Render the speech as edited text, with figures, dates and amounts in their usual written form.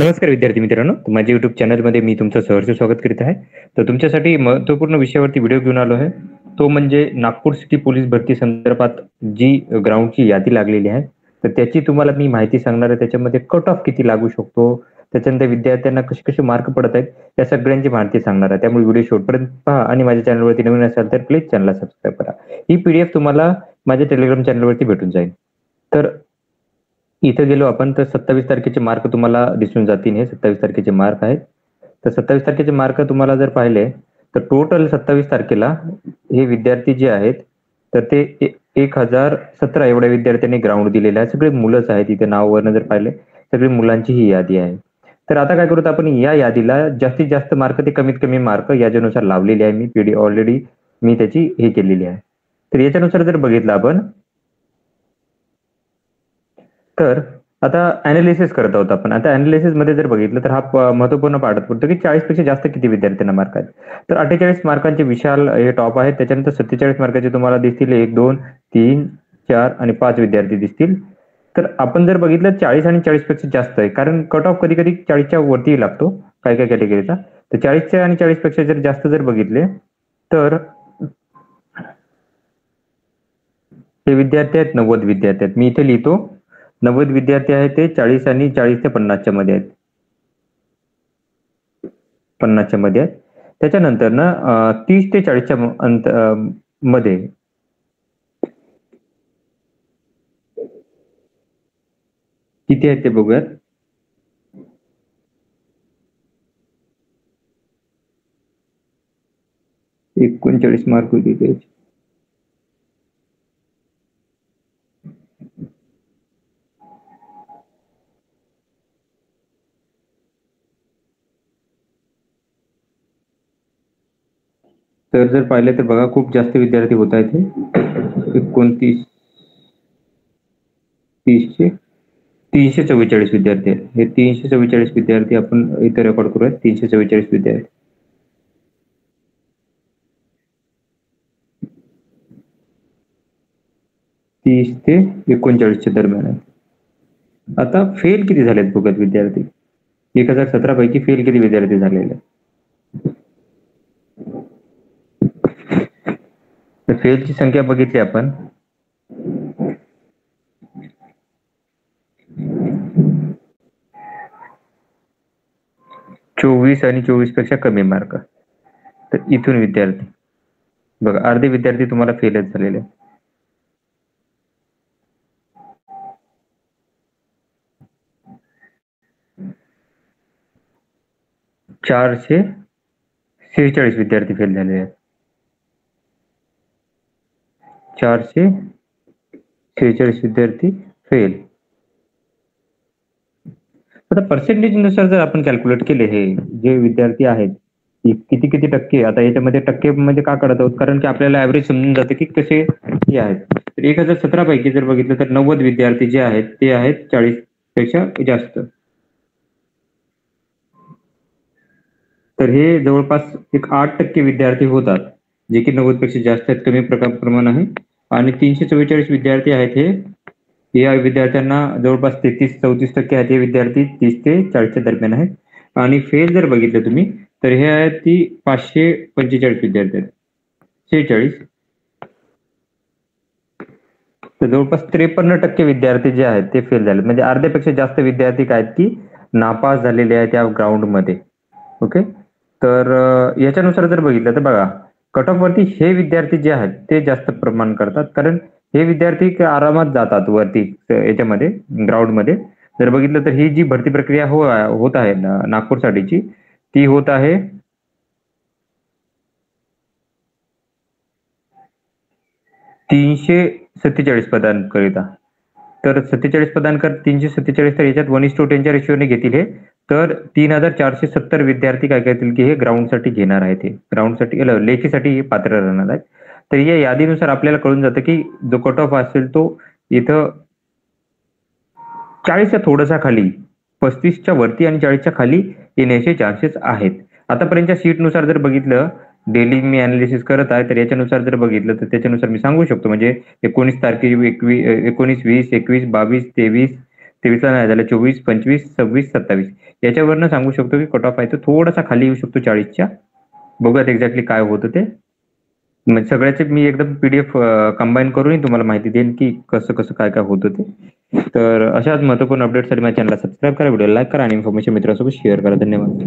नमस्कार विद्यार्थी मित्रांनो, माझ्या युट्यूब चॅनलमध्ये मी तुमचं सहर्ष स्वागत करीत आहे. तर तुमच्यासाठी महत्त्वपूर्ण विषयावरती व्हिडिओ घेऊन आलो आहे. तो म्हणजे नागपूर सिटी पोलीस भरती संदर्भात जी ग्राउंडची यादी लागलेली आहे, तर त्याची तुम्हाला मी माहिती सांगणार आहे. त्याच्यामध्ये कट ऑफ किती लागू शकतो, त्याच्यानंतर विद्यार्थ्यांना कसे कसे मार्क पडत आहेत, या सगळ्यांची माहिती सांगणार आहे. त्यामुळे व्हिडिओ शेवटपर्यंत पहा आणि माझ्या चॅनलवरती नवीन असाल तर प्लीज चॅनलला सबस्क्राईब करा. ही PDF तुम्हाला माझ्या टेलिग्राम चॅनलवरती भेटून जाईल. तर इथं गेलो आपण तर 27 तारखेचे मार्क तुम्हाला दिसून जातील. हे 27 तारखेचे मार्क आहेत. तर 27 तारखेचे मार्क तुम्हाला जर पाहिले तर टोटल 27 तारखेला हे विद्यार्थी जे आहेत तर ते 1017 एवढ्या विद्यार्थ्यांनी ग्राउंड दिलेलं आहे. सगळे मुलंच आहेत. इथे नाव वर्ण जर पाहिले सगळी मुलांची ही यादी आहे. तर आता काय करूत आपण या यादीला जास्तीत जास्त मार्क ते कमीत कमी मार्क याच्यानुसार लावलेले आहे. मी PD ऑलरेडी मी त्याची हे केलेली आहे. तर याच्यानुसार जर बघितलं आपण तर आता अनालिसिस करत आहोत आपण. आता अनालिसिस मध्ये जर बघितलं तर हा महत्वपूर्ण पार्ट पडतो की 40 पेक्षा जास्त किती विद्यार्थ्यांना मार्क आहेत. तर 48 मार्कांचे विशाल हे टॉप आहेत. त्याच्यानंतर 47 मार्काचे तुम्हाला दिसतील 1, 2, 3, 4 आणि 5 विद्यार्थी दिसतील. तर आपण जर बघितलं 40 आणि 40 पेक्षा जास्त आहे, कारण कट ऑफ कधी कधी 40च्या वरती लागतो काही काही कॅटेगरीचा. तर 40च्या आणि 40 पेक्षा जर जास्त जर बघितले तर हे विद्यार्थी आहेत 90 विद्यार्थी आहेत. मी इथे लिहितो 90 विद्यार्थी आहेत. ते 40 आणि 40 ते 50च्या मध्ये आहेत. 50च्या मध्ये आहेत. त्याच्यानंतर ना 30 ते 40च्या मध्ये किती आहेत ते बघूयात. $39 मार्क होते. तर जर पाहिले तर बघा खूप जास्त विद्यार्थी होत आहेत. 29, 30चे 344 विद्यार्थी आहेत. हे 344 विद्यार्थी आपण इथे रेकॉर्ड करूयात. 344 विद्यार्थी. तीस ते 39च्या दरम्यान आहे. आता फेल किती झालेत बघत विद्यार्थी. 1017 पैकी फेल किती विद्यार्थी झालेले. तर फेलची संख्या बघितली आपण 24 आणि 24 पेक्षा कमी मार्क. तर इथून विद्यार्थी बघा अर्धे विद्यार्थी तुम्हाला फेलच झालेले. चारशे 46 विद्यार्थी फेल झालेले आहेत. 446 विद्यार्थी फेल. आता पर्सेंटेज नुसार जर आपण कॅल्क्युलेट केले हे जे विद्यार्थी आहेत किती किती टक्के. आता याच्यामध्ये टक्के मध्ये का करत आहोत, कारण की आपल्याला ऍव्हरेज समजून जाते की कसे हे आहेत. तर 1017 पैकी जर बघितलं तर 90 विद्यार्थी जे आहेत ते आहेत 40 पेक्षा जास्त. तर हे जवळपास एक 8% विद्यार्थी होतात जे की 90 पेक्षा जास्त आहेत. कमी प्रमाण आहे. आणि 344 विद्यार्थी आहेत हे या विद्यार्थ्यांना जवळपास 33-34% आहेत. हे विद्यार्थी 30 ते 40च्या दरम्यान आहेत. आणि फेल जर बघितलं तुम्ही तर हे आहेत ती 545 विद्यार्थी आहेत. 46. तर जवळपास 53% विद्यार्थी जे आहेत ते फेल झाले. म्हणजे अर्ध्यापेक्षा जास्त विद्यार्थी काय आहेत की नापास झालेले आहेत या ग्राउंड मध्ये. ओके. तर याच्यानुसार जर बघितलं तर बघा कट ऑफ वरती हे विद्यार्थी जे आहेत ते जास्त प्रमाण करतात, कारण हे विद्यार्थी आरामात जातात वरती याच्यामध्ये ग्राउंड मध्ये. जर बघितलं तर ही जी भरती प्रक्रिया होत आहे नागपूरसाठीची ती होत आहे 347 पदांकरिता. तर 47 पदांकर 347. तर याच्यात 1:10च्या रेशिओने घेतील हे. तर 3470 विद्यार्थी काय करतील की हे ग्राउंडसाठी घेणार आहेत. हे ग्राउंडसाठी लेखीसाठी पात्र राहणार आहेत. तर या यादीनुसार आपल्याला कळून जातं की जो कट ऑफ असेल तो इथं 40च्या थोडासा खाली, 35च्या वरती आणि 40च्या खाली येण्याचे चान्सेस आहेत. आतापर्यंतच्या सीटनुसार जर बघितलं, डेली मी अनालिसिस करत आहे, तर याच्यानुसार जर बघितलं तर त्याच्यानुसार मी सांगू शकतो. म्हणजे 19 तारखे 19, 20, 21, 22, 23, 23ला नाही झालं, 24, 25, 26, 27 याच्यावरनं सांगू शकतो की कट ऑफ आहे तो थोडासा खाली येऊ शकतो 40च्या. बघूयात एक्झॅक्टली काय होतं ते. म्हणजे सगळ्याचे मी एकदम PDF कंबाईन करून तुम्हाला माहिती देईन की कसं कसं काय काय होतं ते. तर अशाच महत्त्वपूर्ण अपडेटसाठी माझ्या चॅनलला सबस्क्राईब करा, व्हिडिओ लाईक करा आणि इन्फॉर्मेशन मित्रांसोबत शेअर करा. धन्यवाद.